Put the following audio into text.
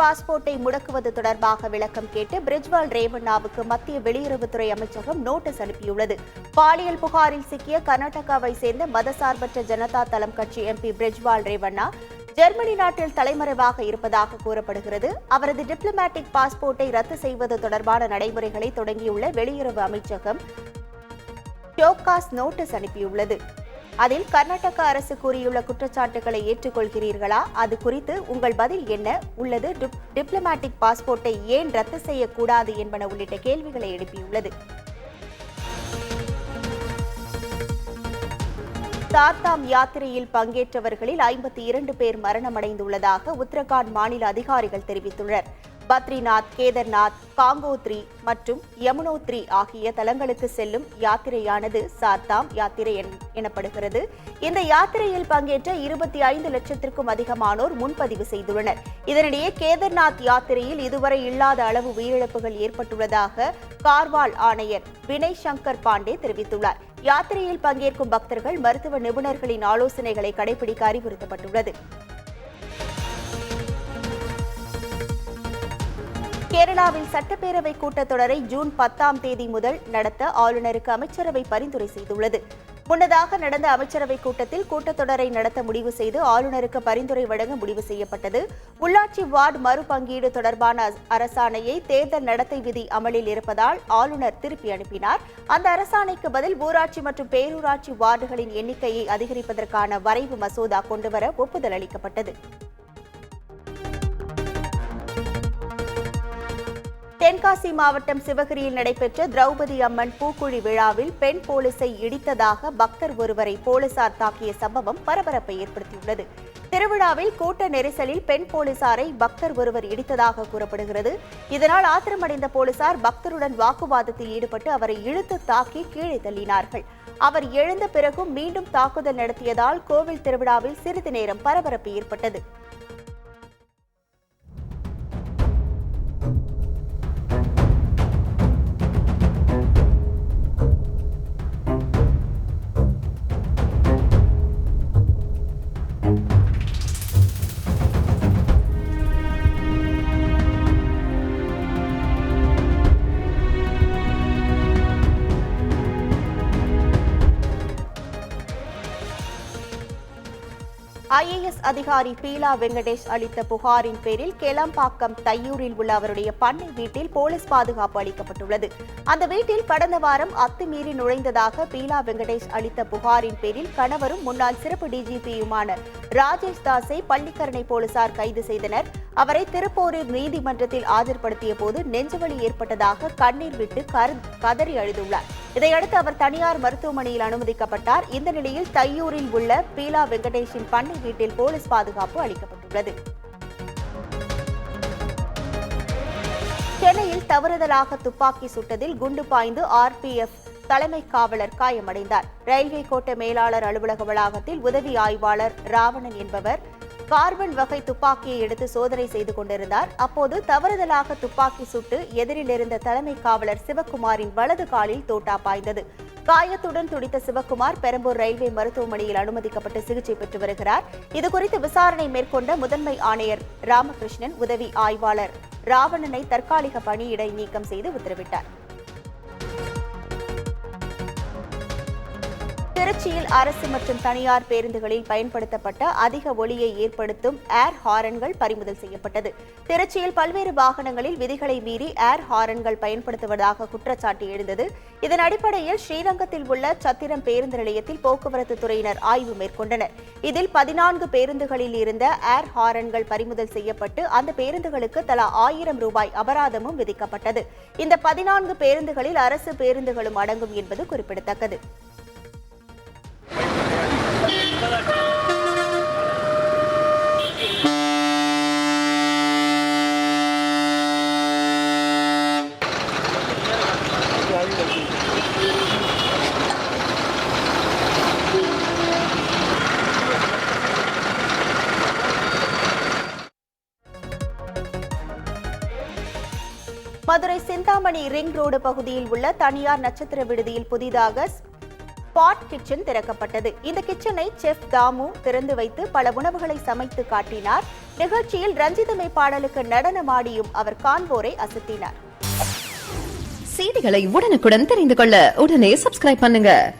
பாஸ்போர்ட்டை முடக்குவது தொடர்பாக விளக்கம் கேட்டு பிரிஜ்வால் ரேவண்ணாவுக்கு மத்திய வெளியுறவுத்துறை அமைச்சகம் நோட்டீஸ் அனுப்பியுள்ளது. பாலியல் புகாரில் சிக்கிய கர்நாடகாவை சேர்ந்த மதசார்பற்ற ஜனதா தளம் கட்சி எம்பி பிரிஜ்வால் ரேவண்ணா ஜெர்மனி நாட்டில் தலைமறைவாக இருப்பதாக கூறப்படுகிறது. அவரது டிப்ளமேட்டிக் பாஸ்போர்ட்டை ரத்து செய்வது தொடர்பான நடைமுறைகளை தொடங்கியுள்ள வெளியுறவு அமைச்சகம் ஷோகாஸ் நோட்டீஸ் அனுப்பியுள்ளது. அதில் கர்நாடக அரசு கூறியுள்ள குற்றச்சாட்டுகளை ஏற்றுக்கொள்கிறீர்களா, அது குறித்து உங்கள் பதில் என்ன உள்ளது, டிப்ளமேட்டிக் பாஸ்போர்ட்டை ஏன் ரத்து செய்யக்கூடாது என்பன உள்ளிட்ட கேள்விகளை எழுப்பியுள்ளது. சார்தாம் யாத்திரையில் பங்கேற்றவர்களில் 52 பேர் மரணமடைந்துள்ளதாக உத்தரகாண்ட் மாநில அதிகாரிகள் தெரிவித்துள்ளனர். பத்ரிநாத், கேதர்நாத், காங்கோத்ரி மற்றும் யமுனோத்ரி ஆகிய தலங்களுக்கு செல்லும் யாத்திரையானது சார்தாம் யாத்திரை எனப்படுகிறது. இந்த யாத்திரையில் பங்கேற்ற 25 லட்சத்திற்கும் அதிகமானோர் முன்பதிவு செய்துள்ளனர். இதனிடையே கேதர்நாத் யாத்திரையில் இதுவரை இல்லாத அளவு உயிரிழப்புகள் ஏற்பட்டுள்ளதாக கார்வால் ஆணையர் வினய் சங்கர் பாண்டே தெரிவித்துள்ளார். யாத்திரையில் பங்கேற்கும் பக்தர்கள் மருத்துவ நிபுணர்களின் ஆலோசனைகளை கடைபிடிக்க அறிவுறுத்தப்பட்டுள்ளது. கேரளாவில் சட்டப்பேரவை கூட்டத்தொடரை ஜூன் 10 முதல் நடத்த ஆளுநருக்கு அமைச்சரவை பரிந்துரை செய்துள்ளது. முன்னதாக நடந்த அமைச்சரவை கூட்டத்தில் கூட்டத்தொடரை நடத்த முடிவு செய்து ஆளுநருக்கு பரிந்துரை வழங்க முடிவு செய்யப்பட்டது. உள்ளாட்சி வார்டு மறுபங்கீடு தொடர்பான அரசாணையை தேர்தல் நடத்தை விதி அமலில் இருப்பதால் ஆளுநர் திருப்பி அனுப்பினார். அந்த அரசாணைக்கு பதில் ஊராட்சி மற்றும் பேரூராட்சி வார்டுகளின் எண்ணிக்கையை அதிகரிப்பதற்கான வரைவு மசோதா கொண்டுவர ஒப்புதல் அளிக்கப்பட்டது. தென்காசி மாவட்டம் சிவகிரியில் நடைபெற்ற திரௌபதி அம்மன் பூக்குழி விழாவில் பெண் போலீஸை இடித்ததாக பக்தர் ஒருவரை போலீசார் தாக்கிய சம்பவம் பரபரப்பை ஏற்படுத்தியுள்ளது. திருவிழாவில் கூட்ட நெரிசலில் பெண் போலீசாரை பக்தர் ஒருவர் இடித்ததாக கூறப்படுகிறது. இதனால் ஆத்திரமடைந்த போலீசார் பக்தருடன் வாக்குவாதத்தில் ஈடுபட்டு அவரை இழுத்து தாக்கி கீழே தள்ளினார்கள். அவர் எழுந்த பிறகும் மீண்டும் தாக்குதல் நடத்தியதால் கோவில் திருவிழாவில் சிறிது நேரம் பரபரப்பு ஏற்பட்டது. IAS அதிகாரி பீலா வெங்கடேஷ் அளித்த புகாரின் பேரில் கெலம்பாக்கம் தையூரில் உள்ள அவருடைய பண்ணை வீட்டில் போலீஸ் பாதுகாப்பு அளிக்கப்பட்டுள்ளது. அந்த வீட்டில் கடந்த வாரம் அத்துமீறி நுழைந்ததாக பீலா வெங்கடேஷ் அளித்த புகாரின் பேரில் கணவரும் முன்னாள் சிறப்பு டிஜிபியுமான ராஜேஷ் தாஸை பள்ளிக்கரணை போலீசார் கைது செய்தனர். அவரை திருப்போரூர் நீதிமன்றத்தில் ஆஜர்படுத்திய போது நெஞ்சுவலி ஏற்பட்டதாக கண்ணீர் விட்டு கதறி அழுதுள்ளார். இதையடுத்து அவர் தனியார் மருத்துவமனையில் அனுமதிக்கப்பட்டார். இந்த நிலையில் தையூரில் உள்ள பீலா வெங்கடேஷின் பண்ணை வீட்டில் போலீஸ் பாதுகாப்பு அளிக்கப்பட்டுள்ளது. சென்னையில் தவறுதலாக துப்பாக்கி சுட்டதில் குண்டு பாய்ந்து RPF தலைமை காவலர் காயமடைந்தார். ரயில்வே கோட்ட மேலாளர் அலுவலக வளாகத்தில் உதவி ஆய்வாளர் ராவணன் என்பவர் கார்பன் வகை துப்பாக்கியை எடுத்து சோதனை செய்து கொண்டிருந்தார். அப்போது தவறுதலாக துப்பாக்கி சுட்டு எதிரில் இருந்த தலைமை காவலர் சிவக்குமாரின் வலது காலில் தோட்டா பாய்ந்தது. காயத்துடன் துடித்த சிவக்குமார் பெரம்பூர் ரயில்வே மருத்துவமனையில் அனுமதிக்கப்பட்டு சிகிச்சை பெற்று வருகிறார். இதுகுறித்து விசாரணை மேற்கொண்ட முதன்மை ஆணையர் ராமகிருஷ்ணன் உதவி ஆய்வாளர் ராவணனை தற்காலிக பணியிடை நீக்கம் செய்து உத்தரவிட்டார். திருச்சியில் அரசு மற்றும் தனியார் பேருந்துகளில் பயன்படுத்தப்பட்ட அதிக ஒலியை ஏற்படுத்தும் ஏர் ஹாரன்கள் பறிமுதல் செய்யப்பட்டது. திருச்சியில் பல்வேறு வாகனங்களில் விதிகளை மீறி ஏர் ஹாரன்கள் பயன்படுத்துவதாக குற்றச்சாட்டு எழுந்தது. இதன் அடிப்படையில் ஸ்ரீரங்கத்தில் உள்ள சத்திரம் பேருந்து நிலையத்தில் போக்குவரத்து துறையினர் ஆய்வு மேற்கொண்டனர். இதில் 14 பேருந்துகளில் இருந்த ஏர் ஹாரன்கள் பறிமுதல் செய்யப்பட்டு அந்த பேருந்துகளுக்கு தலா 1000 ரூபாய் அபராதமும் விதிக்கப்பட்டது. இந்த 14 பேருந்துகளில் அரசு பேருந்துகளும் அடங்கும் என்பது குறிப்பிடத்தக்கது. மதுரை சிந்தாமணி ரிங் ரோடு பகுதியில் உள்ள தனியார் நட்சத்திர விடுதியில் புதிதாக ஸ்பாட் கிச்சன் திறக்கப்பட்டது. இந்த கிச்சனை செஃப் தாமு திறந்து வைத்து பல உணவுகளை சமைத்து காட்டினார். நிகழ்ச்சியில் ரஞ்சிதமே பாடலுக்கு நடனமாடியும் அவர் காண்போரை அசத்தினார். செய்திகளை உடனுக்குடன் தெரிந்து கொள்ள உடனே சப்ஸ்கிரைப் பண்ணுங்க.